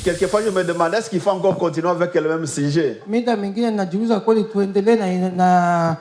quelquefois je me demande, est-ce qu'il faut encore continuer avec le même sujet? Mida mingine najiuliza kweli tuendelee na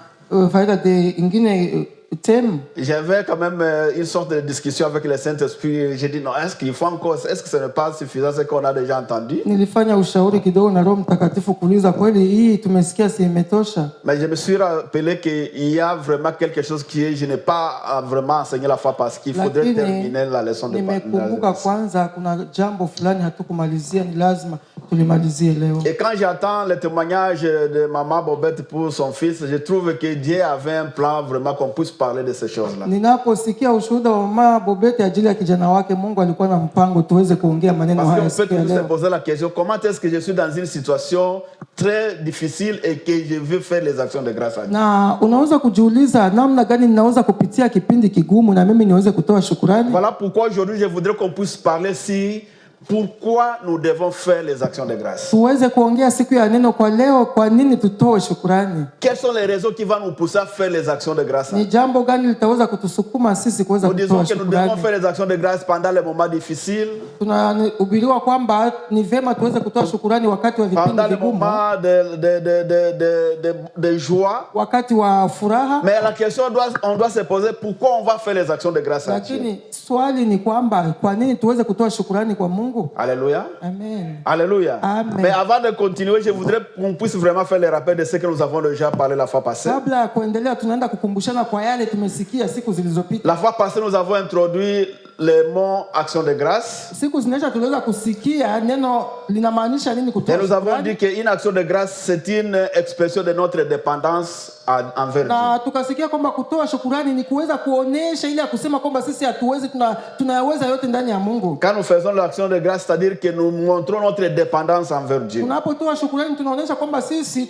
faida de ingine thème. J'avais quand même une sorte de discussion avec le Saint-Esprit. J'ai dit non, est-ce qu'il faut encore, est-ce que ce n'est pas suffisant ce qu'on a déjà entendu? Nilifanya ushauri kidogo na Roho Mtakatifu kuuliza kweli hii tumesikia si imetosha. Mais je me suis rappelé qu'il y a vraiment quelque chose qui je n'ai pas vraiment enseigné la fois parce qu'il faudrait terminer la leçon de nimekumbuka kwanza kuna jambo fulani hatukumalizia ni lazima tulimalizie leo. Et quand j'entends le témoignage de maman Bobette pour son fils, je trouve que Dieu avait un plan vraiment qu'on puisse parler de ces choses-là. Ninaposikia ushuhuda wa mama Bobette ajili ya kijana wake, Mungu alikuwa na mpango tuweze kuongea maneno haya. Parce qu'on peut toujours se poser la question, comment est-ce que je suis dans une situation très difficile et que je veux faire les actions de grâce à Dieu? Na unaweza kujiuliza namna gani ninaweza kupitia kipindi kigumu na mimi niweze kutoa shukrani. Voilà pourquoi aujourd'hui je voudrais qu'on puisse parler si pourquoi nous devons faire les actions de grâce. Tuweze kuongea siku ya neno kwa leo, kwa nini tutoe shukrani? Quelles sont les raisons qui vont nous pousser à faire les actions de grâce? Ni jambo gani litaweza kutusukuma sisi kuweza kutoa shukrani? Nous disons que nous devons faire les actions de grâce pendant les moments difficiles. Tunahubiriwa kwamba ni vema tuweze kutoa shukrani wakati wa vipindi vigumu. Pendant les moments de joie. Wakati wa furaha. Mais la question on doit se poser, pourquoi on va faire les actions de grâce à Dieu? Lakini swali ni kwamba kwa nini tuweze kutoa shukrani kwa Mungu? Alléluia. Amen. Alléluia. Amen. Mais avant de continuer, je voudrais qu'on puisse vraiment faire les rappels de ce que nous avons déjà parlé la fois passée. Kabla ya kuendelea tunaenda kukumbushana kwa yale tumesikia siku zilizopita. La fois passée, nous avons introduit le mot action de grâce. Siku zinaisha tuliweza kusikia neno linamaanisha nini kutoa shukrani. Et nous avons dit qu'une action de grâce, c'est une expression de notre dépendance envers Dieu. Na tukasikia kwamba kutoa shukrani ni kuweza kuonesha ile ya kusema kwamba sisi hatuwezi tunayaweza yote ndani ya Mungu. Quand nous faisons l'action de grâce, c'est-à-dire que nous montrons notre dépendance envers Dieu. Tunapotoa shukrani tunaonesha kwamba sisi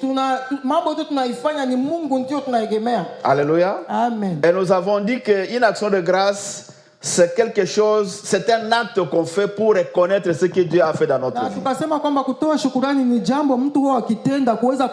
mambo yote tunaifanya ni Mungu ndio tunaegemea. Alléluia. Amen. Et nous avons dit qu'une action de grâce, c'est quelque chose, c'est un acte qu'on fait pour reconnaître ce que Dieu a fait dans notre vie. Tukasema kwamba kutoa shukrani ni jambo mtu huwa akitenda kuweza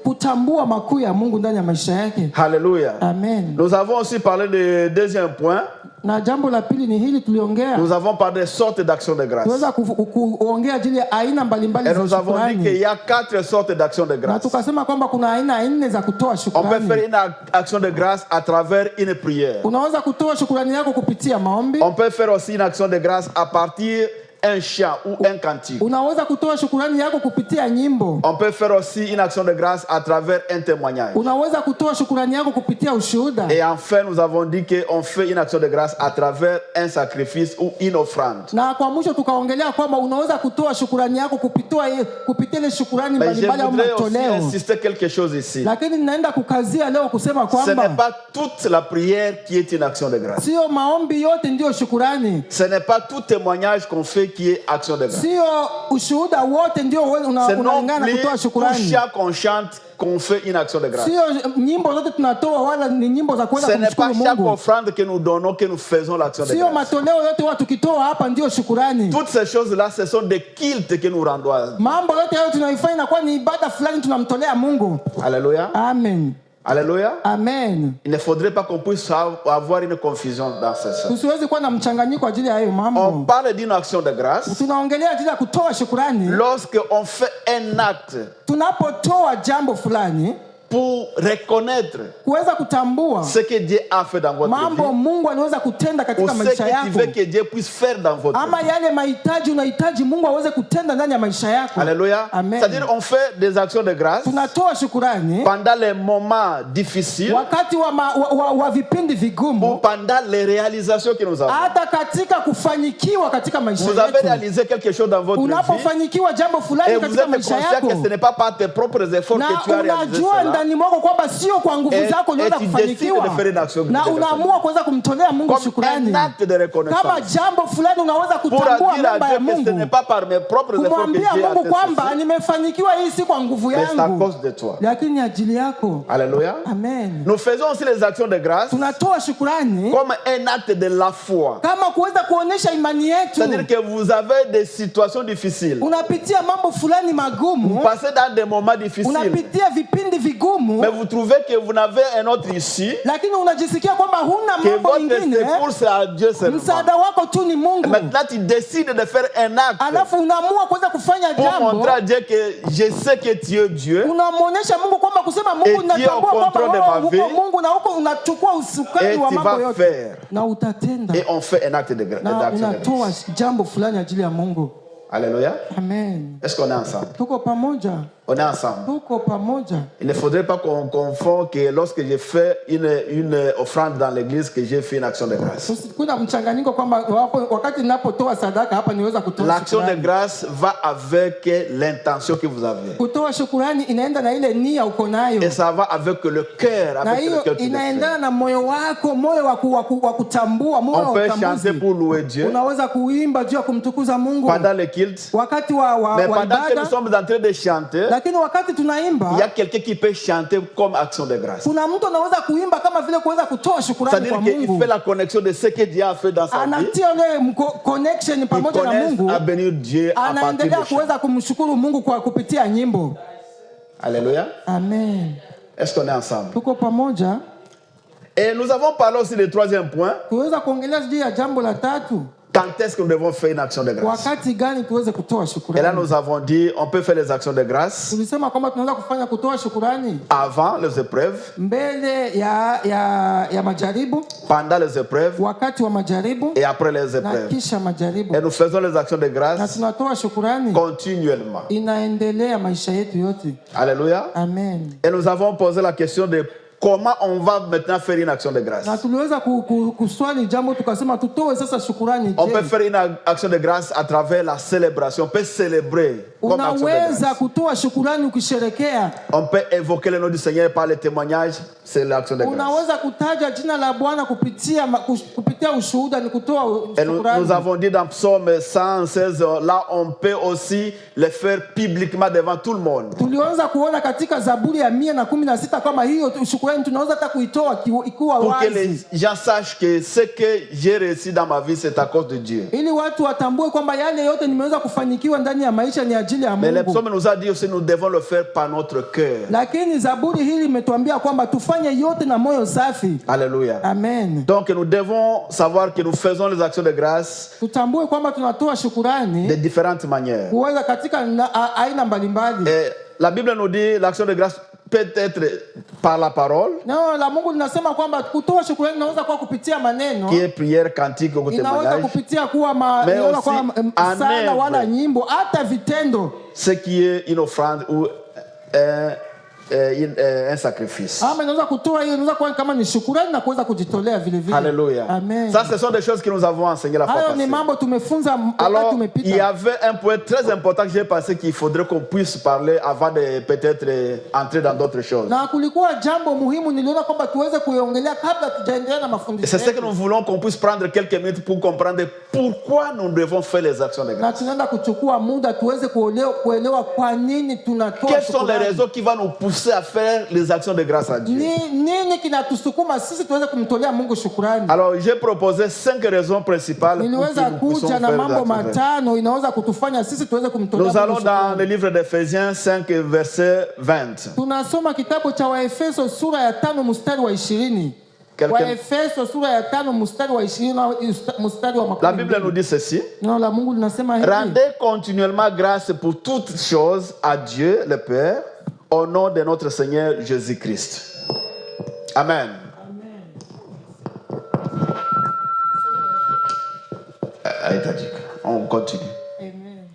kutambua makuu ya Mungu ndani ya maisha yake. Alléluia. Amen. Nous avons aussi parlé de deuxième point. Na jambo la pili ni hili tuliongea. Nous avons parlé de sortes d'actions de grâce. Tuweza kuongea ajili ya aina mbalimbali za shukrani. Et nous avons dit qu'il y a 4 sortes d'actions de grâce. Na tukasema kwamba kuna aina 4 za kutoa shukrani. On peut faire une action de grâce à travers une prière. Unaweza kutoa shukrani yako kupitia maombi. On peut faire aussi une action de grâce à partir un chant ou un cantique. Unaweza kutoa shukrani yako kupitia nyimbo. On peut faire aussi une action de grâce à travers un témoignage. Unaweza kutoa shukrani yako kupitia ushuhuda. Et enfin, nous avons dit qu'on fait une action de grâce à travers un sacrifice ou une offrande. Na kwa mwisho tukaongelea kwamba unaweza kutoa shukrani yako kupitia ile shukrani mbalimbali au matoleo. Je voudrais aussi insister quelque chose ici. Lakini ninaenda kukazia leo kusema kwamba ce n'est pas toute la prière qui est une action de grâce. Sio maombi yote ndio shukrani. Ce n'est pas tout témoignage qu'on fait qui est action de grâce. Sio ushuhuda wote ndio unaungana kutoa shukrani. C'est non plus tout chant qu'on chante qu'on fait une action de grâce. Sio nyimbo zote tunatoa wala ni nyimbo za kuweza kumshukuru Mungu. Ce n'est pas chaque offrande que nous donnons que nous faisons l'action de grâce. Sio matoleo yote watu tukitoa hapa ndio shukrani. Toutes ces choses-là, ce sont des cultes que nous rendons. Mambo yote hayo tunaifanya na kwa ni ibada fulani tunamtolea Mungu. Alléluia. Amen. Alléluia. Amen. Il ne faudrait pas qu'on puisse avoir une confusion dans ce sens. Tusiwezi kuwa na mchanganyiko ajili ya hayo mambo. On parle d'une action de grâce. Tunaongelea ajili ya kutoa shukrani. Lorsque on fait un acte. Tunapotoa jambo fulani. Pour reconnaître kuweza kutambua ce que Dieu a fait dans votre vie. Mambo Mungu anaweza kutenda katika maisha yako. Ce que tu veux que Dieu puisse faire dans votre vie. Ama yale mahitaji unahitaji Mungu aweze kutenda ndani ya maisha yako. Alléluia. C'est-à-dire on fait des actions de grâce. Tunatoa shukrani pendant les moments difficiles. Wakati wa vipindi vigumu. Ou pendant les réalisations que nous avons. Hata katika kufanikiwa katika maisha yako. Vous avez réalisé quelque chose dans votre vie. Unapofanikiwa jambo fulani katika maisha yako. Et vous êtes conscient que ce n'est pas par tes propres efforts que tu as réalisé cela. Ndani mwako kwamba sio kwa nguvu zako unaweza kufanikiwa na unaamua kuweza kumtolea Mungu shukrani kama jambo fulani unaweza kutambua mambo ya Mungu kumwambia Mungu kwamba nimefanikiwa hii si kwa nguvu yangu lakini ajili yako. Alléluia. Amen. Nous faisons aussi les actions de grâce tunatoa shukrani comme un acte de la foi, kama kuweza kuonesha imani yetu. C'est-à-dire que vous avez des situations difficiles, unapitia mambo fulani magumu, vous passez dans des moments difficiles, unapitia vipindi vigumu, mais vous trouvez que vous n'avez un autre issue, que votre secours c'est à Dieu seulement. Maintenant tu décides de faire un acte pour montrer à Dieu que je sais que tu es Dieu et tu es au contrôle de ma vie et tu vas faire. Et on fait un acte de grâce. Alléluia. Amen. Est-ce qu'on est ensemble? On est ensemble. Il ne faudrait pas qu'on confonde que lorsque j'ai fait une offrande dans l'église, que j'ai fait une action de grâce. L'action de grâce va avec l'intention que vous avez. Et ça va avec le cœur, avec lequel tu le fais. On peut chanter pour louer Dieu pendant le culte, mais pendant que nous sommes en train de chanter, il y a quelqu'un qui peut chanter comme action de grâce. C'est-à-dire qu'il fait la connexion de ce que Dieu a fait dans sa vie. Il connaît à bénir Dieu à partir de chant. Alléluia. Amen. Est-ce qu'on est ensemble? Et nous avons parlé aussi du troisième point. Quand est-ce que nous devons faire une action de grâce? Et là, nous avons dit, on peut faire les actions de grâce avant les épreuves, pendant les épreuves et après les épreuves. Et nous faisons les actions de grâce continuellement. Alléluia. Amen. Et nous avons posé la question de comment on va maintenant faire une action de grâce. On peut faire une action de grâce à travers la célébration. On peut célébrer comme action de grâce. On peut évoquer le nom du Seigneur par les témoignages. C'est l'action de grâce. Et nous avons dit dans Psaume 116, là on peut aussi le faire publiquement devant tout le monde. Pour que les gens sachent que ce que j'ai réussi dans ma vie, c'est à cause de Dieu. Mais le psaume nous a dit aussi nous devons le faire par notre cœur. Alléluia. Amen. Donc nous devons savoir que nous faisons les actions de grâce de différentes manières. Et la Bible nous dit l'action de grâce peut être par la parole, qui est prière, cantique ou témoignage, mais aussi en œuvre, ce qui est une offrande ou un sacrifice. Alléluia. Ça, ce sont des choses que nous avons enseignées la fois passée. Alors, il y avait un point très important que j'ai pensé qu'il faudrait qu'on puisse parler avant de peut-être entrer dans d'autres choses. C'est ce que nous voulons qu'on puisse prendre quelques minutes pour comprendre pourquoi nous devons faire les actions de grâce. Quelles sont les raisons qui vont nous pousser à faire les actions de grâce à Dieu? Alors, j'ai proposé 5 raisons principales pour que nous puissions faire les actions de grâce. Nous allons dans le livre d'Éphésiens 5, verset 20. La Bible nous dit ceci. Rendez continuellement grâce pour toutes choses à Dieu le Père, au nom de notre Seigneur Jésus-Christ. Amen. On continue. Amen.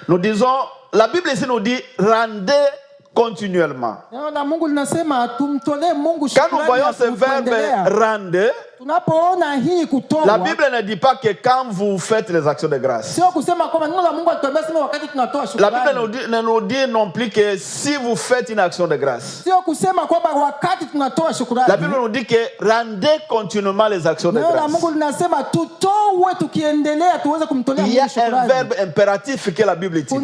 Nous disons, la Bible ici nous dit, rendez continuellement. Quand nous voyons ce verbe rendre, la Bible ne dit pas que quand vous faites les actions de grâce. La Bible ne nous dit non plus que si vous faites une action de grâce. La Bible nous dit que rendez continuellement les actions de grâce. Il y a un verbe impératif que la Bible utilise.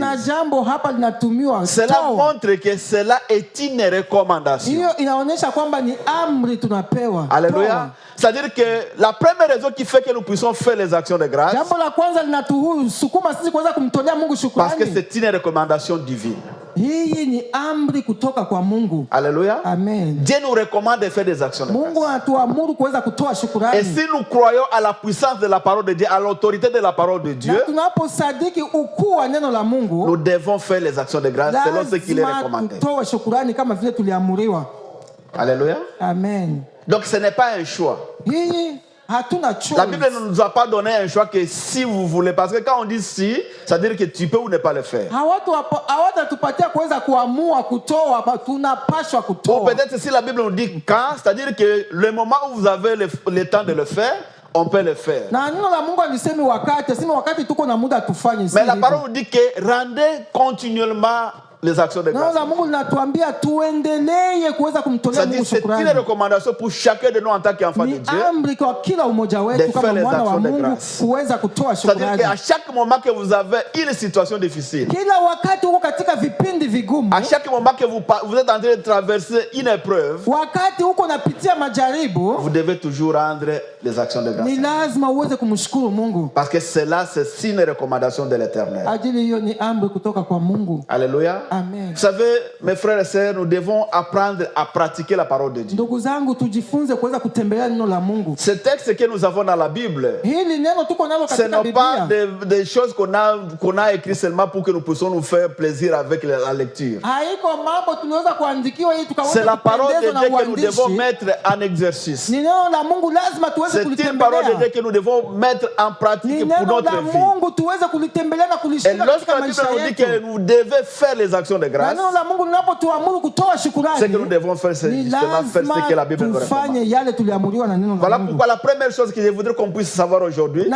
Cela montre que cela est une recommandation. Alléluia. C'est-à-dire que la première raison qui fait que nous puissions faire les actions de grâce, parce que c'est une recommandation divine. Hii ni amri kutoka kwa Mungu. Alléluia. Amen. Dieu nous recommande de faire des actions de grâce. Mungu anatuamuru kuweza kutoa shukrani. Et si nous croyons à la puissance de la parole de Dieu, à l'autorité de la parole de Dieu, na tunaposadiki ukuu wa neno la Mungu, nous devons faire les actions de grâce selon ce qu'il est recommandé. Kutoa shukrani kama vile tuliamuriwa. Alléluia. Amen. Donc ce n'est pas un choix. La Bible ne nous a pas donné un choix que si vous voulez, parce que quand on dit si, ça veut dire que tu peux ou ne pas le faire. Ou peut-être si la Bible nous dit quand, c'est-à-dire que le moment où vous avez le temps de le faire, on peut le faire. Mais la parole nous dit que rendez continuellement les actions de grâce. C'est une recommandation pour chacun de nous en tant qu'enfants de Dieu de faire les actions de grâce. C'est-à-dire qu'à chaque moment que vous avez une situation difficile, à chaque moment que vous êtes en train de traverser une épreuve, vous devez toujours rendre les actions de grâce. Parce que cela, c'est une recommandation de l'Éternel. Alléluia. Amen. Vous savez, mes frères et sœurs, nous devons apprendre à pratiquer la parole de Dieu. Ce texte que nous avons dans la Bible, ce n'est pas des choses qu'on a écrites seulement pour que nous puissions nous faire plaisir avec la lecture. C'est la parole de Dieu que nous devons mettre en exercice. C'est une parole de Dieu que nous devons mettre en pratique pour notre vie. Et lorsque la Bible nous dit que nous devons faire les actions de grâce, c'est que nous devons faire justement faire ce que la Bible nous recommande. Voilà pourquoi la première chose que je voudrais qu'on puisse savoir aujourd'hui, c'est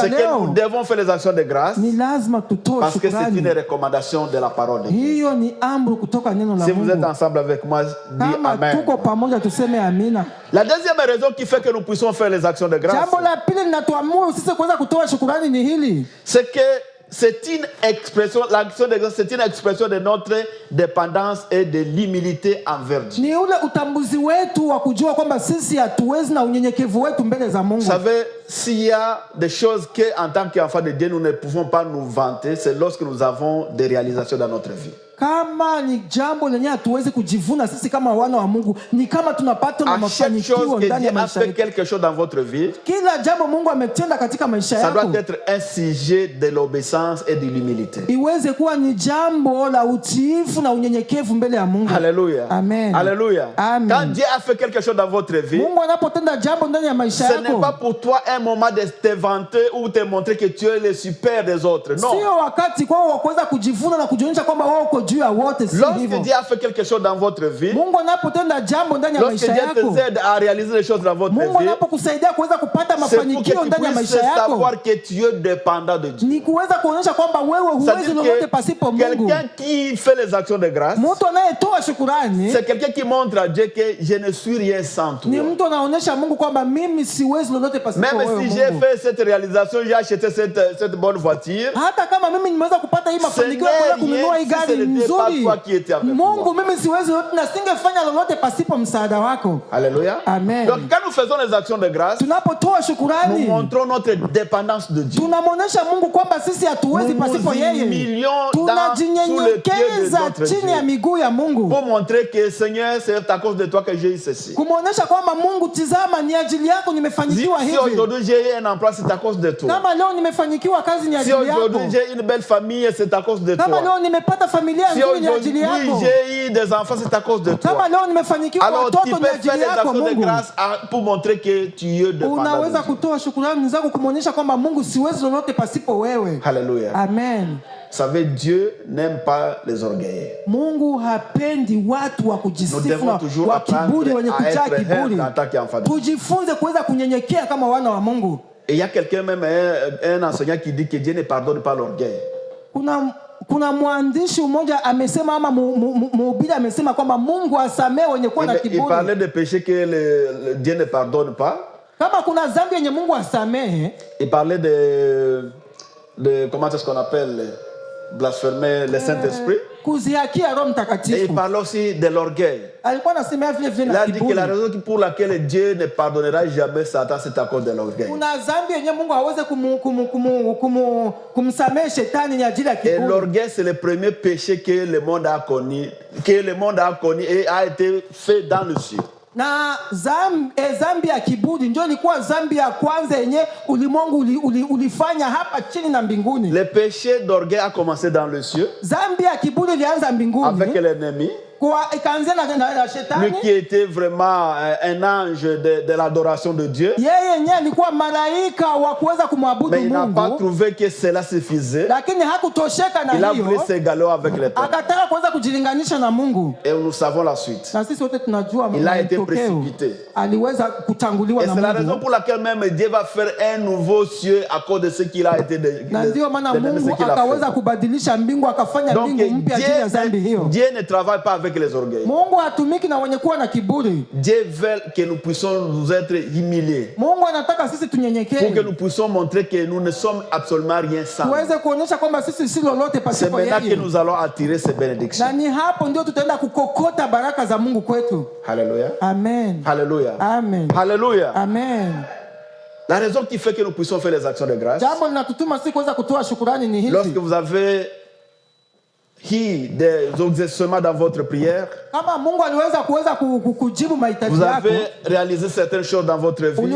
que nous devons faire les actions de grâce parce que c'est une recommandation de la parole de Dieu. Si vous êtes ensemble avec moi, dites Amen. La deuxième raison qui fait que nous puissions faire les actions de grâce, c'est que c'est une expression, l'action de grâce, c'est une expression de notre dépendance et de l'humilité envers Dieu. Vous savez, s'il y a des choses qu'en tant qu'enfants de Dieu, nous ne pouvons pas nous vanter, c'est lorsque nous avons des réalisations dans notre vie. Kama ni jambo lenye hatuwezi kujivuna sisi kama wana wa Mungu, ni kama tunapata na mafanikio ndani ya maisha yetu. Quelque chose dans votre vie, kila jambo Mungu ametenda katika maisha yako, ça doit être un sujet de l'obéissance et de l'humilité. Iweze kuwa ni jambo la utiifu na unyenyekevu mbele ya Mungu. Alléluia. Amen. Alléluia. Amen. Quand Dieu a fait quelque chose dans votre vie, Mungu anapotenda jambo ndani ya maisha yako, ce n'est pas pour toi un moment de te vanter ou te montrer que tu es le super des autres. Non. Sio wakati kwao wa kuweza kujivuna na kujionyesha kwamba wewe uko juu ya wote. Lorsque Dieu a fait quelque chose dans votre vie, Mungu anapotenda jambo ndani ya maisha yako, lorsque Dieu te aide à réaliser les choses dans votre vie, Mungu anapokusaidia kuweza kupata mafanikio ndani ya maisha yako, savoir que tu es dépendant de Dieu. Ni kuweza kuonyesha kwamba wewe huwezi lolote pasipo Mungu. Quelqu'un qui fait les actions de grâce, mtu anayetoa shukrani, c'est quelqu'un qui montre à Dieu que je ne suis rien sans toi. Ni mtu anaonyesha Mungu kwamba mimi siwezi lolote pasipo wewe. Même si j'ai fait cette réalisation, j'ai acheté cette bonne voiture, hata kama mimi nimeweza kupata hii mafanikio ya kununua hii gari nzuri, Mungu mimi siwezi na singefanya lolote pasipo msaada wako. Alléluia. Amen. Donc quand nous faisons les actions de grâce, tunapotoa shukrani, nous montrons notre dépendance de Dieu. Tunamuonesha Mungu kwamba sisi hatuwezi pasipo yeye. Tunajinyenyekeza chini ya miguu ya Mungu. Pour montrer que Seigneur, c'est à cause de toi que j'ai eu ceci. Kumuonesha kwamba Mungu, tizama ni ajili yako nimefanikiwa hivi. Si aujourd'hui j'ai un emploi, c'est à cause de toi. Kama leo nimefanikiwa kazi ni ajili yako. Si aujourd'hui j'ai une belle famille, c'est à cause de toi. Kama leo nimepata familia nzuri ni ajili yako. Si j'ai eu des enfants, c'est à cause de toi. Kama leo nimefanikiwa watoto ni ajili yako Mungu. Grâce pour montrer que tu es dépendant. Unaweza kutoa shukrani zako kumuonesha kwamba Mungu siwezi lolote pasipo wewe. Hallelujah. Amen. Vous savez, Dieu n'aime pas les orgueilleux. Mungu hapendi watu wa kujisifu na wa kiburi, wenye kujaa kiburi. Tujifunze kuweza kunyenyekea kama wana wa Mungu. Et il y a quelqu'un, même un enseignant, qui dit que Dieu ne pardonne pas l'orgueil. Kuna mwandishi mmoja amesema, ama mhubiri amesema kwamba Mungu asamehe wenye kuwa na kiburi. Il parlait de péché que Dieu ne pardonne pas. Kama kuna dhambi yenye Mungu asamehe. Il parlait de comment est-ce qu'on appelle blasphémer le Saint-Esprit. Et il parle aussi de l'orgueil. Il a dit que la raison pour laquelle Dieu ne pardonnera jamais Satan, c'est à cause de l'orgueil. Et l'orgueil, c'est le premier péché que le monde a connu, et a été fait dans le ciel. Na zambi ya kiburi ndio ilikuwa zambi ya kwanza yenye ulimwengu ulifanya hapa chini na mbinguni. Le péché d'orgueil a commencé dans le ciel. Zambi ya kiburi ilianza mbinguni avec l'ennemi. Lui qui était vraiment un ange de l'adoration de Dieu. Mais il n'a pas trouvé que cela suffisait. Il a voulu s'égaler avec l'Éternel. Et nous savons la suite. Il a été précipité. Et c'est la raison pour laquelle même Dieu va faire un nouveau ciel à cause de ce qu'il a été de ce qu'il a fait. Donc Dieu ne travaille pas avec les orgueils. Dieu veut que nous puissions nous être humiliés. Pour que nous puissions montrer que nous ne sommes absolument rien sans. C'est maintenant que nous allons attirer ces bénédictions. Alléluia. Amen. Alléluia. Amen. Alléluia. Amen. La raison qui fait que nous puissions faire les actions de grâce, lorsque vous avez des exaucements dans votre prière, vous avez réalisé certaines choses dans votre vie, vous venez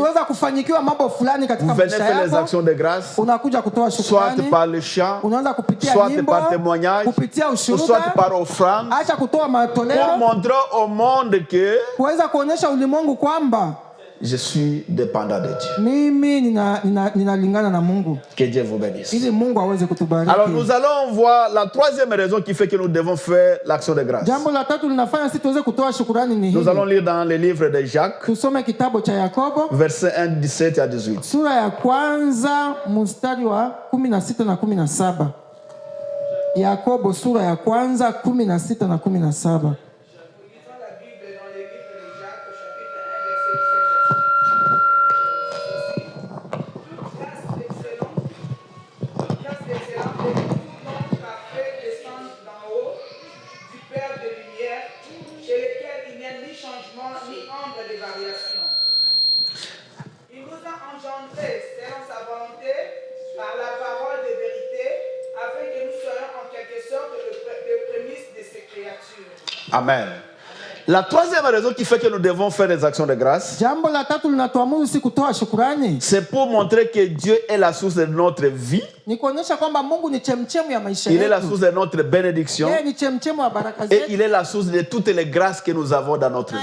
faire les actions de grâce, soit par le chant, soit par témoignage, ou soit par offrande, pour montrer au monde que je suis dépendant de Dieu. Que Dieu vous bénisse. Alors nous allons voir la troisième raison qui fait que nous devons faire l'action de grâce. Nous allons lire dans le livre de Jacques, versets 1, 17 à 18. Yakobo sura ya kwanza 16 na 17. Amen. La troisième raison qui fait que nous devons faire des actions de grâce, c'est pour montrer que Dieu est la source de notre vie. Il est la source de notre bénédiction. Et il est la source de toutes les grâces que nous avons dans notre vie.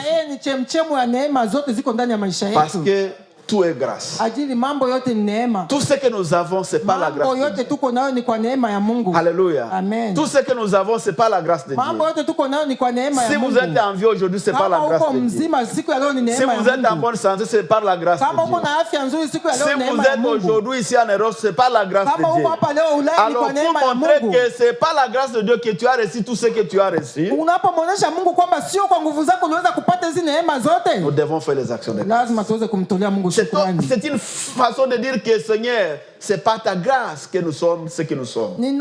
Parce que tout est grâce. Tout ce que nous avons, c'est pas la grâce de Dieu. Alléluia. Amen. Tout ce que nous avons, c'est pas la grâce de Dieu. Si vous êtes en vie aujourd'hui, c'est pas la grâce de Dieu. Si vous êtes en bonne santé, c'est pas la grâce de Dieu. Si vous êtes aujourd'hui ici en Europe, c'est pas la grâce de Dieu. Alors pour montrer que c'est pas la grâce de Dieu que tu as reçu tout ce que tu as reçu, nous devons faire les actions de grâce. C'est une façon de dire que Seigneur, c'est pas ta grâce que nous sommes ce que nous sommes. Faire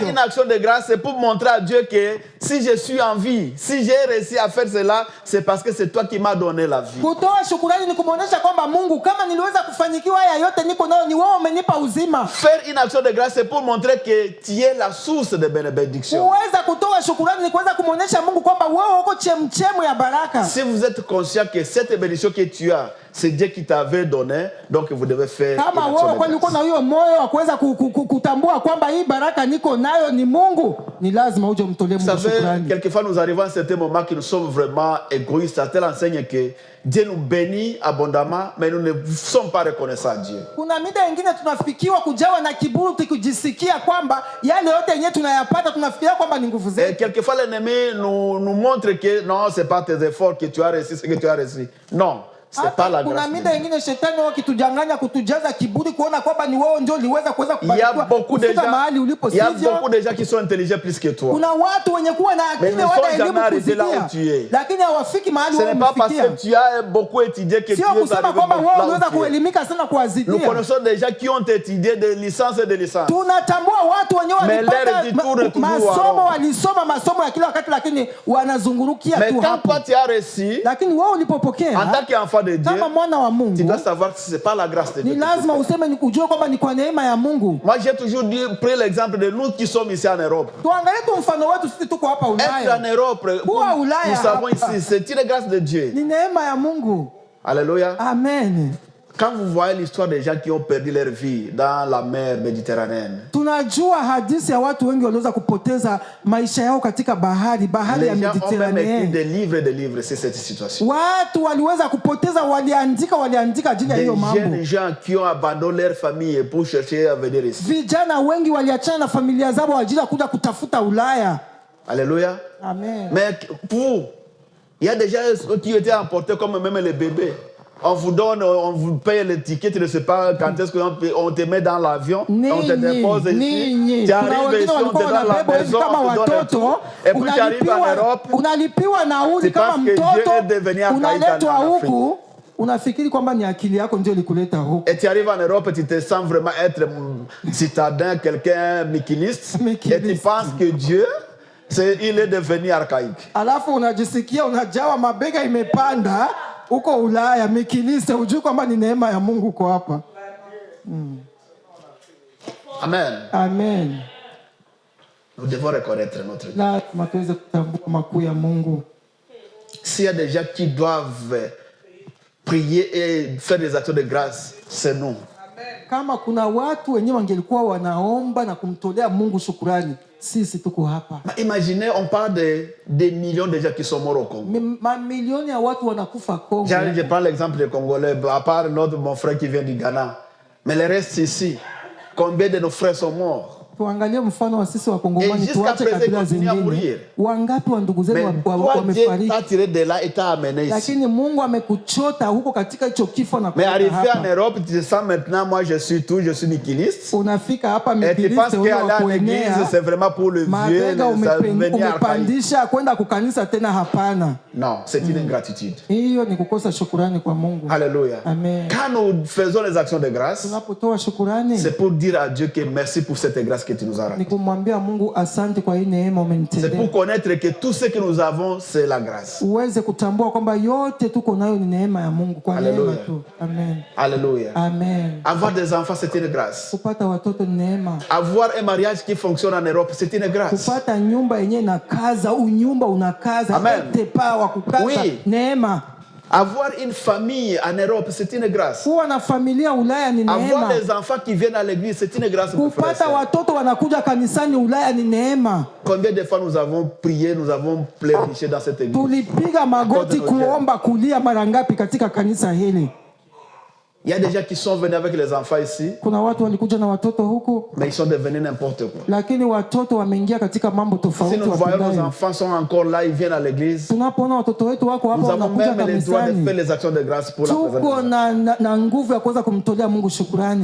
une action de grâce, c'est pour montrer à Dieu que si je suis en vie, si j'ai réussi à faire cela, c'est parce que c'est toi qui m'as donné la vie. Faire une action de grâce, c'est pour montrer que tu es la source de bénédiction. Si vous êtes conscient que cette bénédiction que tu as, c'est Dieu qui t'avait donné, donc vous devez faire une action de grâce. Vous savez, quelquefois nous arrivons à certains moments que nous sommes vraiment égoïstes, à tel enseigne que Dieu nous bénit abondamment, mais nous ne sommes pas reconnaissants à Dieu. Et quelquefois l'ennemi nous montre que non, ce n'est pas tes efforts que tu as reçu, ce que tu as reçu. Non. c'est pas la grâce. Kuna mida nyingine shetani wakitujanganya kutujaza kiburi kuona kwamba ni wewe ndio uliweza kuweza kubarikiwa. Mahali ulipo sivyo. Il y a beaucoup de gens qui sont intelligents plus que toi. Kuna watu wenye kuwa na akili wala elimu kuzidia. Lakini hawafiki mahali wewe umefikia. Ce n'est pas parce que tu as beaucoup étudié que tu es arrivé. Sio kusema kwamba wewe unaweza kuelimika sana kuazidia. Nous connaissons des gens qui ont étudié de licence et de licence. Tunatambua watu wenyewe walipata masomo walisoma masomo ya kila wakati lakini wanazungurukia tu hapo. Mais quand tu as reçu, lakini wewe ulipopokea en tant qu'enfant de Dieu, kama mwana wa Mungu, tu dois savoir que c'est pas la grâce de Dieu. Ni lazima useme ni ujue kwamba ni kwa neema ya Mungu. Moi j'ai toujours pris l'exemple de nous qui sommes ici en Europe. Tuangalie tu mfano wetu sisi tuko hapa Ulaya. Être en Europe, nous savons ici, c'est une grâce de Dieu. Ni neema ya Mungu. Alléluia. Amen. Quand vous voyez l'histoire des gens qui ont perdu leur vie dans la mer Méditerranéenne, tunajua hadithi ya watu wengi waliweza kupoteza maisha yao katika bahari ya Mediterranean. Les gens ont écrit des livres sur cette situation. Watu waliweza kupoteza, waliandika ajili ya hiyo mambo. Des gens qui ont abandonné leur famille pour chercher à venir ici. Vijana wengi waliachana na familia zao ajili ya kuja kutafuta Ulaya. Alléluia. Amen. Mais il y a des gens qui étaient emportés comme même les bébés. On vous donne, on vous paye le ticket, tu ne sais pas quand est-ce qu'on te met dans l'avion, on te dépose ici, tu arrives ici, on te donne la maison, on te donne tout, et puis tu arrives en Europe, tu penses que Dieu est devenu unaletwa huku, unafikiri kwamba ni akili yako ndio likuleta huku. Et tu arrives en Europe, tu te sens vraiment être citadin, quelqu'un mikiliste, et tu penses que Dieu, il est devenu archaïque. Alafu unajisikia unajawa mabega imepanda. Uko Ulaya mikiliste ujue kwamba ni neema ya Mungu kwa hapa. Amen. Amen. Nous devons reconnaître notre Dieu. La tuweze kutambua makuu ya Mungu. S'il y a des gens qui doivent prier et faire des actions de grâce, c'est nous. Kama kuna watu wenyewe wangelikuwa wanaomba na kumtolea Mungu shukrani, sisi tuko hapa. Imaginez, on parle des millions de gens qui sont morts au Congo. Mamilioni ya watu wanakufa Congo. Je prends l'exemple des Congolais, à part mon frère qui vient du Ghana. Mais le reste ici, combien de nos frères sont morts? Tuangalie mfano wa sisi wa Kongomani, tuache kabila zingine. Wangapi wa ndugu zetu wamefariki? Lakini Mungu amekuchota huko katika hicho kifo na kuleta hapa. Mais arrivé en Europe, tu te sens maintenant, moi je suis nikiliste. Unafika hapa mikiliste. Et tu penses qu'aller à l'église, c'est vraiment pour le vieux, umepandisha kwenda kukanisa tena hapana. Non, c'est une ingratitude. Hiyo ni kukosa shukrani kwa Mungu. Alléluia. Amen. Quand nous faisons les actions de grâce, tunapotoa shukrani, c'est pour dire à Dieu que merci pour cette grâce que tu nous as rendue. C'est pour connaître que tout ce que nous avons, c'est la grâce. Alléluia. Amen. Alléluia. Amen. Avoir des enfants, c'est une grâce. Avoir un mariage qui fonctionne en Europe, c'est une grâce. Amen. Oui. Avoir une famille en Europe, c'est une grâce. Avoir des enfants qui viennent à l'église, c'est une grâce. Combien de fois nous avons prié, nous avons pleurniché dans cette église? Il y a des gens qui sont venus avec les enfants ici, mais ils sont devenus n'importe quoi. Si nous voyons nos enfants sont encore là, ils viennent à l'église, nous avons même les droits de faire les actions de grâce pour la présence.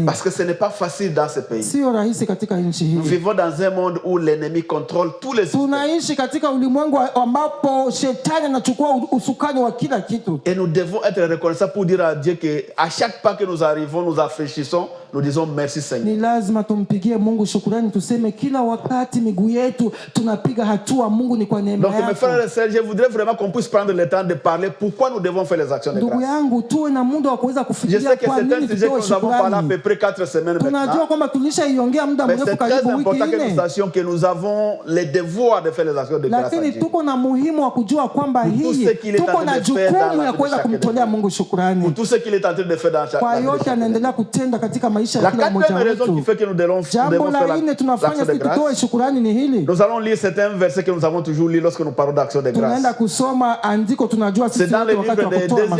Parce que ce n'est pas facile dans ce pays. Nous vivons dans un monde où l'ennemi contrôle tous les systèmes. Et nous devons être reconnaissants pour dire à Dieu qu'à chaque pas que nous arrivons, nous affranchissons, nous disons merci Seigneur. Donc mes frères et sœurs, je voudrais vraiment qu'on puisse prendre le temps de parler pourquoi nous devons faire les actions de grâce. Je sais que c'est un sujet que nous avons parlé à peu près 4 semaines maintenant. Mais c'est très important que nous sachions que nous avons le devoir de faire les actions de grâce à Dieu. Pour tout ce qu'il est en train de faire dans la vie de chacun de nous. Pour tout ce qu'il est en train de faire dans chaque la quatrième raison qui fait que nous devons faire l'action de grâce. Nous allons lire certains versets que nous avons toujours lus lorsque nous parlons d'action de grâce. C'est dans le livre de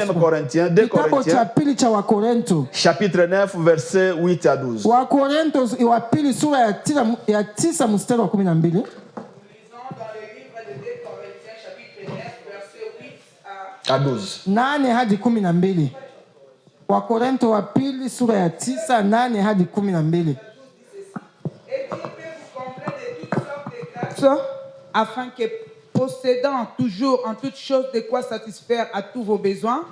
2 Corinthiens, 2 Corinthiens, chapitre 9, versets 8 à 12. à 12. 8 hadi 12. Wakorintho wa pili sura ya 9 8 hadi 12. Afin que, possédant toujours en toutes choses de quoi satisfaire à tous vos besoins,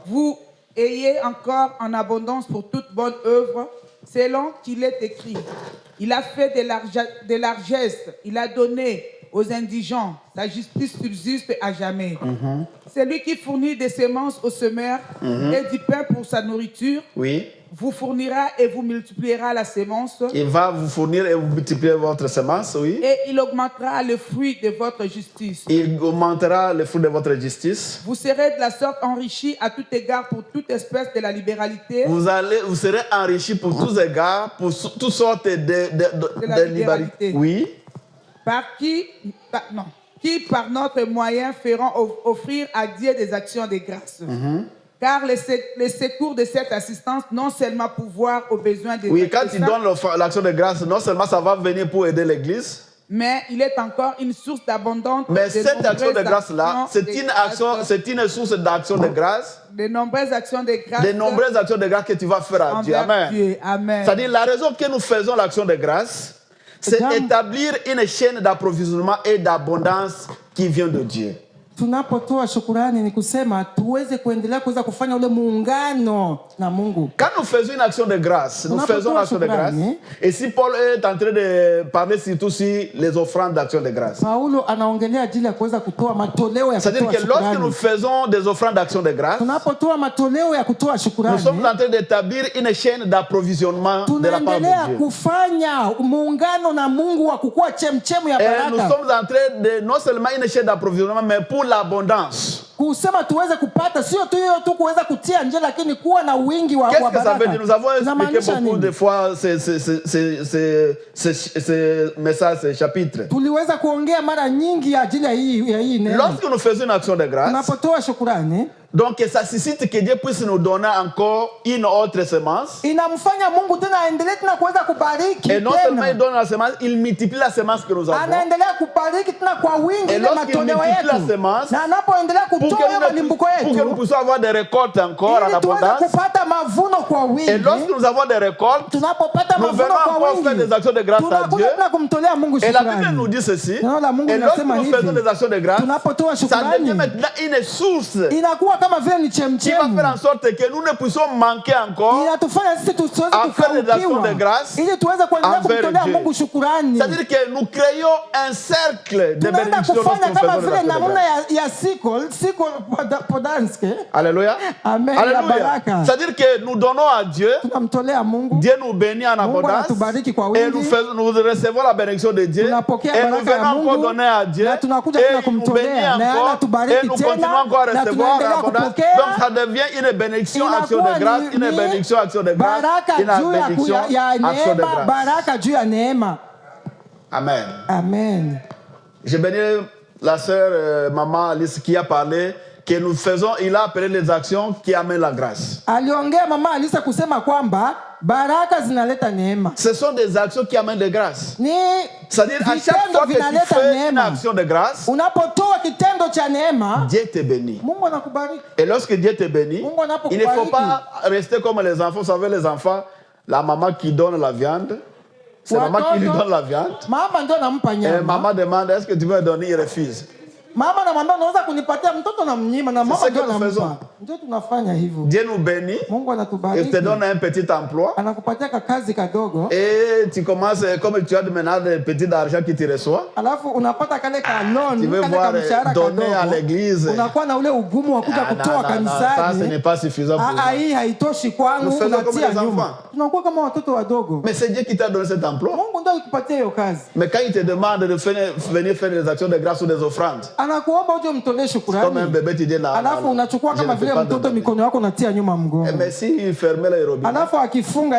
vous ayez encore en abondance pour toute bonne œuvre, selon qu'il est écrit. Il a fait des largesses, il a donné aux indigents, sa justice subsiste à jamais. C'est lui qui fournit des semences aux semeurs et du pain pour sa nourriture. Oui. Vous fournira et vous multipliera la semence. Il va vous fournir et vous multiplier votre semence, oui. Et il augmentera le fruit de votre justice. Il augmentera le fruit de votre justice. Vous serez de la sorte enrichis à tout égard pour toute espèce de la libéralité. Vous serez enrichis pour tous égards, pour toutes sortes de libéralité. Oui. Qui par notre moyen feront offrir à Dieu des actions de grâce. Car les secours de cette assistance, non seulement pourvoir aux besoins des oui, quand il donne l'action de grâce, non seulement ça va venir pour aider l'Église, mais il est encore une source d'abondance. Mais cette action de grâce-là, c'est une source d'action de grâce. De nombreuses actions de grâce. De nombreuses actions de grâce que tu vas faire à Dieu. Amen. Amen. C'est-à-dire la raison que nous faisons l'action de grâce, c'est établir une chaîne d'approvisionnement et d'abondance qui vient de Dieu. Tunapotoa shukrani ni kusema tuweze kuendelea kuweza kufanya ule muungano na Mungu. Quand nous faisons une action de grâce, nous faisons l'action de grâce. Et si Paul est en train de parler surtout sur les offrandes d'action de grâce. Paulo anaongelea ajili ya kuweza kutoa matoleo ya kutoa shukrani. C'est-à-dire que lorsque nous faisons des offrandes d'action de grâce, tunapotoa matoleo ya kutoa shukrani, nous sommes en train d'établir une chaîne d'approvisionnement de la part de Dieu. Tunaendelea kufanya muungano na Mungu wa kukua chemchemu ya baraka. Et nous sommes en train de non seulement une chaîne d'approvisionnement mais pour l'abondance. Kusema tuweze kupata sio tu hiyo tu kuweza kutia nje lakini kuwa na wingi wa baraka. Qu'est-ce que ça veut dire? Nous avons expliqué beaucoup de fois ces messages, ces chapitres. Tuliweza kuongea mara nyingi ajili ya hii neno. Lorsque nous faisons une action de grâce, tunapotoa shukrani, donc ça suscite que Dieu puisse nous donner encore une autre semence. Inamfanya Mungu tena aendelee tena kuweza kubariki. Et non seulement il donne la semence, il multiplie la semence que nous avons. Anaendelea kubariki tena kwa wingi ile matoleo yetu. Na anapoendelea kutoa malimbuko yetu, pour que nous puissions avoir des récoltes encore en abondance. Kupata mavuno kwa wingi. Et lorsque nous avons des récoltes, tunapopata nous venons encore faire des actions de grâce à Dieu. Kumtolea Mungu shukrani. Et la Bible nous dit ceci. Et lorsque nous faisons des actions de grâce, ça devient maintenant une source. Kama vile ni chemchemi. Qui va faire en sorte que nous ne puissions manquer encore à faire des actions de grâce envers Dieu. C'est-à-dire que nous créons un cercle de bénédiction lorsque nous faisons des actions de grâce. Alléluia. Amen. Alléluia. C'est-à-dire que nous donnons à Dieu, Dieu nous bénit en abondance, et nous recevons la bénédiction de Dieu, et nous venons encore donner à Dieu, et il nous bénit encore, et nous continuons encore à recevoir l'abondance. Donc ça devient une bénédiction action de grâce, une bénédiction action de grâce, une bénédiction action de grâce. Amen. Amen. Je bénis la sœur maman Alice qui a parlé que nous faisons, il a appelé les actions qui amènent la grâce. Aliongea mama Alice kusema kwamba baraka zinaleta neema. Ce sont des actions qui amènent de grâce. C'est-à-dire à chaque fois que tu fais une action de grâce, unapotoa kitendo cha neema, Dieu te bénit. Mungu anakubariki. Et lorsque Dieu te bénit, il ne faut pas rester comme les enfants. Vous savez, les enfants, la maman qui donne la viande, c'est maman qui lui donne la viande. Et maman demande, est-ce que tu veux me donner? Il refuse. Mama anamwambia unaweza kunipatia mtoto na mnyima na mama ndio anampa. Ndio tunafanya hivyo. Dieu nous bénit. Mungu anatubariki. Il te donne un petit emploi. Anakupatia kazi kadogo. Et tu commences comme tu as maintenant des petits argent qui te reçoit. Alafu unapata kale ka loan, tu veux voir donner à l'église. Unakuwa na ule ugumu wa kuja kutoa kanisani. Ça ce n'est pas suffisant pour nous. Hii haitoshi kwangu, unatia nyuma. Tunakuwa kama watoto wadogo. Mais c'est Dieu qui t'a donné cet emploi. Mungu ndio alikupatia hiyo kazi. Mais quand il te demande de venir faire des actions de grâce ou des offrandes, anakuomba uje mtolee shukrani. Comme un bébé tu dis là. Alafu unachukua kama vile mtoto mikono yako unatia nyuma mgongo. Mais si il ferme les robinets. Alafu akifunga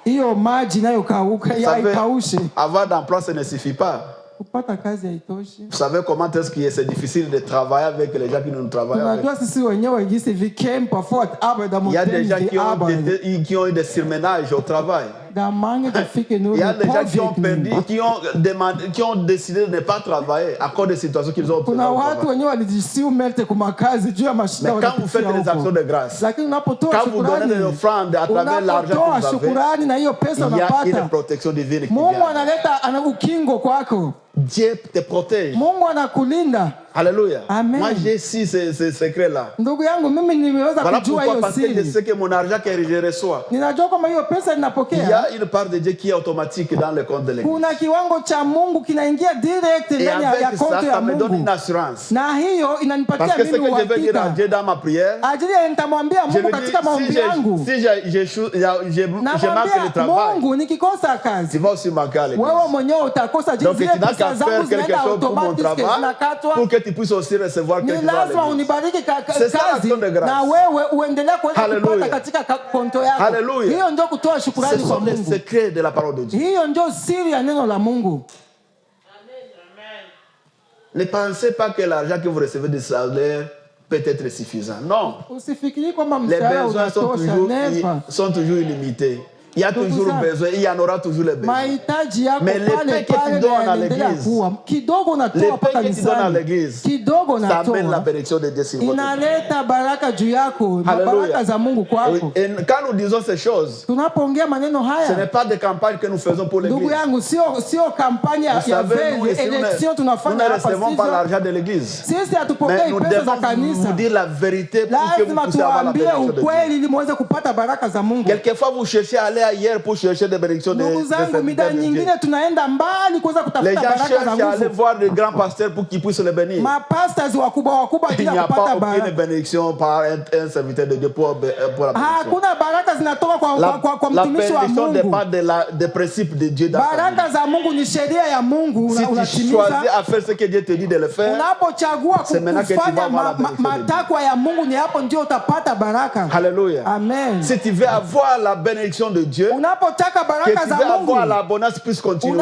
hiyo maji nayo kauka, haikaushe. Avoir d'emploi ça ne suffit pas. Kupata kazi haitoshi. Vous savez comment est-ce que c'est difficile de travailler avec les gens qui nous travaillent avec. Unajua sisi wenyewe jinsi vikempa fort arbeit da Il y a des gens qui ont eu des surménages au travail. Il y a des gens qui ont perdu, qui ont décidé de ne pas travailler à cause des situations qu'ils ont obtenues. Mais quand vous faites des actions de grâce, quand vous donnez des offrandes à travers l'argent que vous avez, il y a une protection divine qui vient. Dieu te protège. Alléluia. Amen. Moi j'ai su ce secret-là. Voilà pourquoi, parce que je sais que mon argent que je reçois, il y a une part de Dieu qui est automatique dans le compte de l'église. Et avec ça, ça me donne une assurance. Parce que ce que je vais dire à Dieu dans ma prière, je lui dis, si je manque le travail, tu vas aussi manquer à l'église. Donc tu n'as qu'à faire quelque chose pour mon travail, pour que tu puisses aussi recevoir quelque chose à l'église. C'est ça l'action de grâce. Alléluia. Alléluia. Ce sont les secrets de la parole de Dieu. Ne pensez pas que l'argent que vous recevez de salaire peut être suffisant. Non. Les besoins sont toujours illimités. Il y a toujours besoin, il y en aura toujours les besoins. Mais l'épée que tu donnes à l'église, ça amène la bénédiction de Dieu sur votre vie. Alléluia. Et quand nous disons ces choses, ce n'est pas des campagnes que nous faisons pour l'église. Vous savez, nous ne recevons pas l'argent de l'église. Mais nous devons vous dire la vérité pour que vous puissiez avoir la bénédiction de Dieu. Quelquefois, vous cherchez à aller ailleurs pour chercher des bénédictions de Dieu. Les gens cherchent à aller voir des grands pasteurs pour qu'ils puissent les bénir. Il n'y a pas aucune bénédiction par un serviteur de Dieu pour la bénédiction. La bénédiction dépend des principes de Dieu dans sa vie. Si tu choisis à faire ce que Dieu te dit de le faire, c'est maintenant que tu vas avoir la bénédiction de Dieu. Alléluia. Amen. Si tu veux avoir la bénédiction de Dieu, que tu veux avoir l'abondance puisse continuer.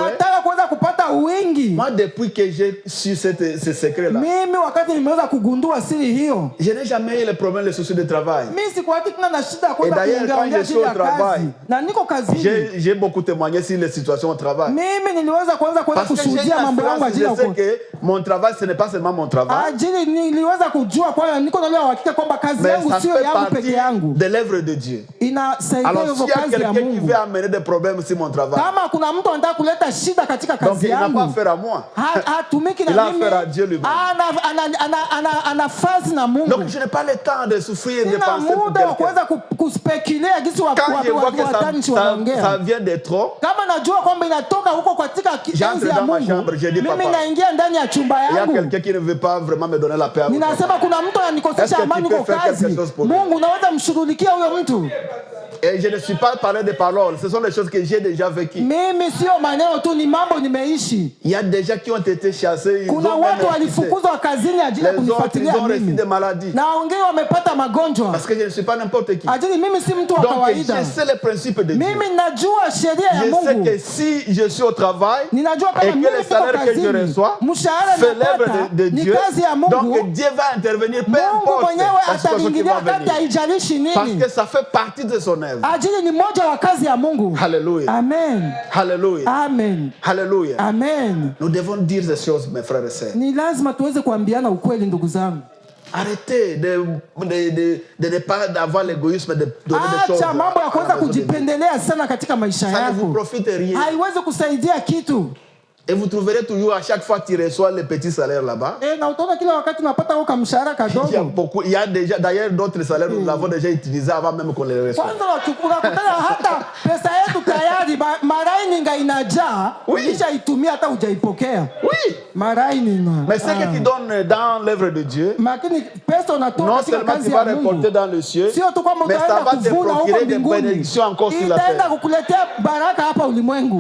Moi, depuis que j'ai su ce secret-là, je n'ai jamais eu le problème, le souci de travail. Et d'ailleurs, quand je suis au travail, j'ai beaucoup témoigné sur les situations au travail. Parce que j'ai je sais que mon travail, ce n'est pas seulement mon travail, mais ça fait partie de l'œuvre de Dieu. Alors, s'il y a quelqu'un qui veut amener des problèmes sur mon travail, donc il n'a pas affaire à moi. Il a affaire à Dieu lui-même. Donc je n'ai pas le temps de souffrir, de penser pour quelqu'un. Quand je vois que ça vient de trop, j'entre dans ma chambre, je dis papa, il y a quelqu'un qui ne veut pas vraiment me donner la paix. Est-ce que tu peux faire quelque chose pour lui? Et je ne suis pas parlé de paroles, ce sont des choses que j'ai déjà vécues. Il y a des gens qui ont été chassés, ils ont reçu des maladies. Parce que je ne suis pas n'importe qui. Donc je sais les principes de Dieu. Je sais que si je suis au travail et que le salaire que je reçois fait l'œuvre de Dieu, donc Dieu va intervenir, peu importe la situation qui va venir. Parce que ça fait partie de son œuvre. Alléluia. Amen. Alléluia. Amen. Alléluia. Amen. Nous devons dire ces choses, mes frères et sœurs. Arrêtez de ne pas avoir l'égoïsme de donner des choses. Ça ne vous profite rien. Et vous trouverez toujours à chaque fois que tu reçois les petits salaires là-bas. Il y a déjà, d'ailleurs, d'autres salaires, nous l'avons déjà utilisés avant même qu'on les reçoive. Oui. Oui. Mais ce que tu donnes dans l'œuvre de Dieu, non seulement tu vas récolter dans le ciel, mais ça va te procurer des bénédictions encore sur la terre.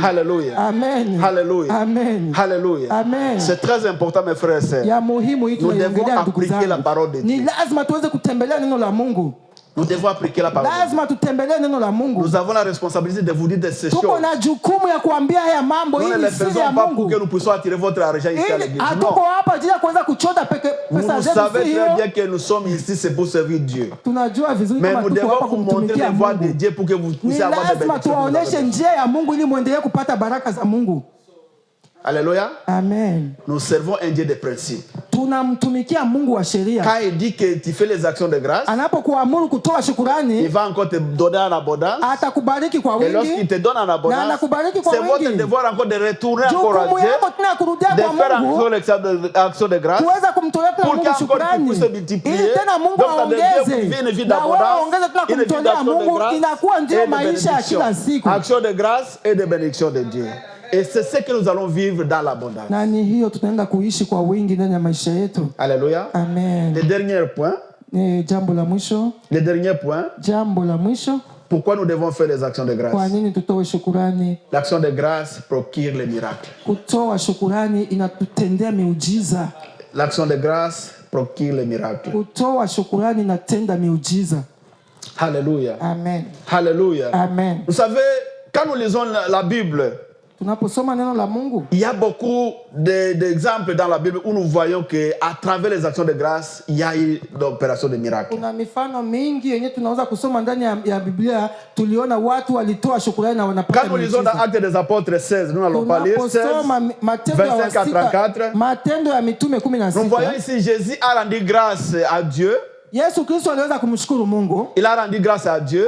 Alléluia. Amen. Alléluia. Amen. Alléluia. Amen. C'est très important, mes frères et sœurs. Nous devons appliquer la parole de Dieu. Nous devons appliquer la parole. Nous avons la responsabilité de vous dire de ces choses. Nous ne les faisons pas pour que nous puissions attirer votre argent ici à l'église. Non. Vous savez très bien que nous sommes ici, c'est pour servir Dieu. Mais nous devons vous montrer les voies de Dieu pour que vous puissiez avoir des bénédictions. Alléluia. Amen. Nous servons un Dieu de principe. Quand il dit que tu fais les actions de grâce, il va encore te donner en abondance. Et lorsqu'il te donne en abondance, c'est votre devoir encore de retourner encore à Dieu, de faire encore l'action de grâce, pour qu'encore tu puisses se multiplier. Donc ça devient une vie d'abondance, une vie d'action de grâce et de bénédiction. Action de grâce et de bénédiction de Dieu. Et c'est ce que nous allons vivre dans l'abondance. Alléluia. Amen. Le dernier point. Le dernier point. Pourquoi nous devons faire les actions de grâce? L'action de grâce procure les miracles. L'action de grâce procure les miracles. Alléluia. Amen. Alléluia. Amen. Vous savez, quand nous lisons la Bible, il y a beaucoup d'exemples dans la Bible où nous voyons qu'à travers les actions de grâce, il y a eu l'opération de miracles. Quand nous lisons dans Actes des Apôtres 16, nous n'allons pas lire 16, 25 à 34. Nous voyons ici Jésus a rendu grâce à Dieu. Il a rendu grâce à Dieu.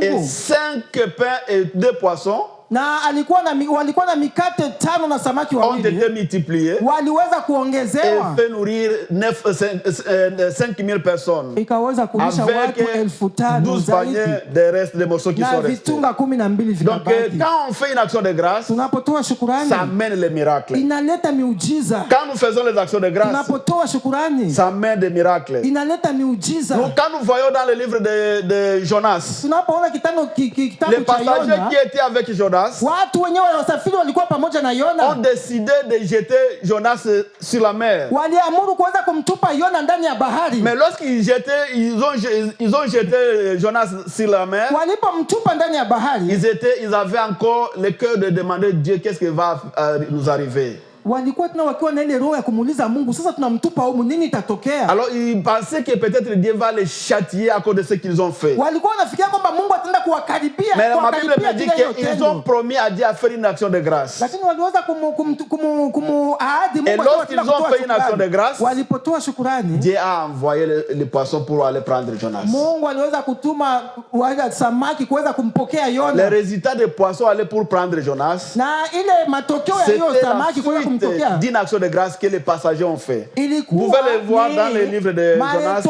Et 5 pains et 2 poissons ont été multipliés et fait nourrir 5000 personnes avec 12 paniers des restes des morceaux qui sont restés. Donc quand on fait une action de grâce, ça amène les miracles. Quand nous faisons les actions de grâce, ça amène des miracles. Quand nous voyons dans le livre de Jonas, les passagers qui étaient avec Jonas ont décidé de jeter Jonas sur la mer. Mais lorsqu'ils ont jeté Jonas sur la mer, ils avaient encore le cœur de demander Dieu qu'est-ce qui va nous arriver. Alors ils pensaient que peut-être Dieu va les châtier à cause de ce qu'ils ont fait. Mais ma Bible me dit qu'ils ont promis à Dieu à faire une action de grâce. Et lorsqu'ils ont fait une action de grâce, Dieu a envoyé les poissons pour aller prendre Jonas. Les résultats des poissons allaient pour prendre Jonas. C'était la fuite d'une action de grâce que les passagers ont fait. Vous pouvez le voir dans le livre de Jonas,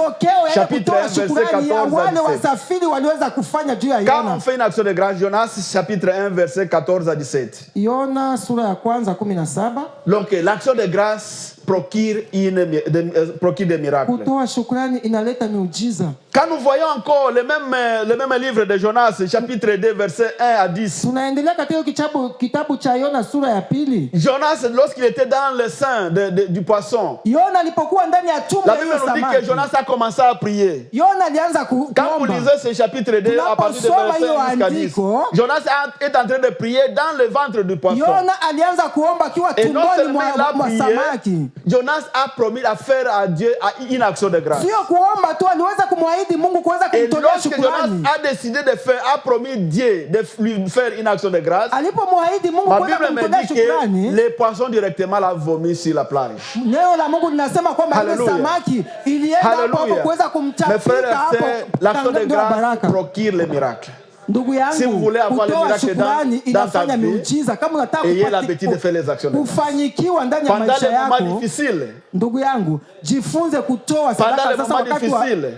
chapitre 1, verset 14 à 17. Quand on fait une action de grâce, Jonas, chapitre 1, verset 14 à 17. Donc, l'action de grâce procure des miracles. Quand nous voyons encore le même livre de Jonas, chapitre 2, verset 1 à 10. Jonas, lorsqu'il était dans le sein du poisson, la Bible nous dit que Jonas a commencé à prier. Quand vous lisez ce chapitre 2, à partir de verset 1 jusqu'à 10, Jonas est en train de prier dans le ventre du poisson. Et non seulement il a prié, Jonas a promis à faire à Dieu une action de grâce. Et lorsque Jonas a décidé a promis Dieu de lui faire une action de grâce, ma Bible me dit que les poissons directement l'ont vomi sur la plage. Alléluia. Mes frères et sœurs, l'action de grâce procure les miracles. Si vous voulez avoir les miracles dans ta vie, ayez l'appétit de faire les actions de grâce. Pendant les moments difficiles,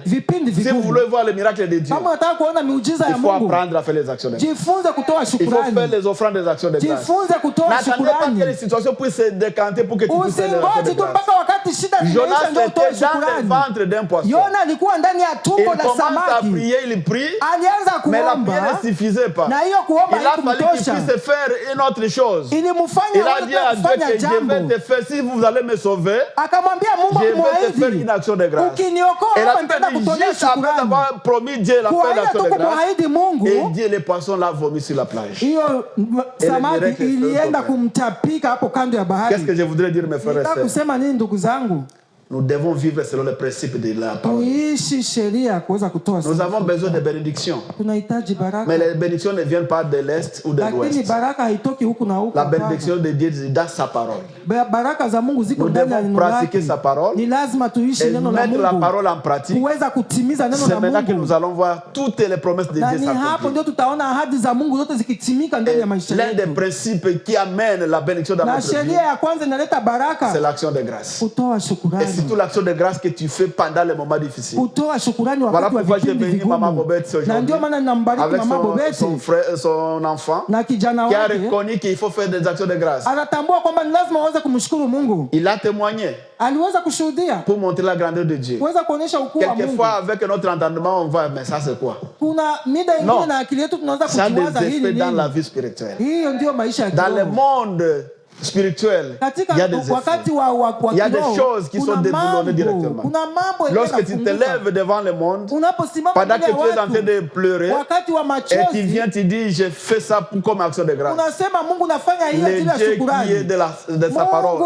si vous voulez voir les miracles de Dieu, il faut apprendre à faire les actions de grâce. Il faut faire les offrandes des actions de grâce. N'attendez pas que les situations puissent se décanter pour que tu puisses faire les actions de grâce. Jonas était dans le ventre d'un poisson. Il commence à prier, il prie, mais la prière ne suffisait pas. Il a fallu qu'il puisse faire une autre chose. Il a dit à Dieu que je vais te faire, si vous allez me sauver, je vais te faire une action de grâce. Et la Bible dit, juste après avoir promis Dieu la faire l'action de grâce, et Dieu, les poissons l'ont vomi sur la plage. Qu'est-ce que je voudrais dire, mes frères et sœurs? Nous devons vivre selon le principe de la parole. Nous avons besoin de bénédictions. Mais les bénédictions ne viennent pas de l'Est ou de l'Ouest. La bénédiction de Dieu est dans sa parole. Nous devons pratiquer sa parole et mettre la parole en pratique. C'est maintenant que nous allons voir toutes les promesses de Dieu s'accomplir. L'un des principes qui amène la bénédiction dans notre vie, c'est l'action de grâce. Et surtout l'action de grâce que tu fais pendant les moments difficiles. Voilà pourquoi j'ai béni Maman Bobette aujourd'hui avec son frère, son enfant, qui a reconnu qu'il faut faire des actions de grâce. Il a témoigné pour montrer la grandeur de Dieu. Quelquefois, avec notre entendement, on voit, mais ça c'est quoi? Non, ça a des effets dans la vie spirituelle. Dans le monde spirituel, il y a des effets. Il y a des choses qui sont déboulonnées directement. Lorsque tu te lèves devant le monde, pendant que tu es en train de pleurer, et tu viens, tu dis, j'ai fait ça comme action de grâce. Le Dieu qui est de sa parole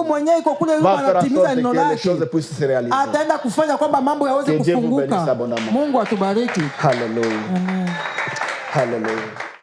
va faire en sorte que les choses puissent se réaliser. Que Dieu vous bénisse abondamment. Alléluia. Alléluia.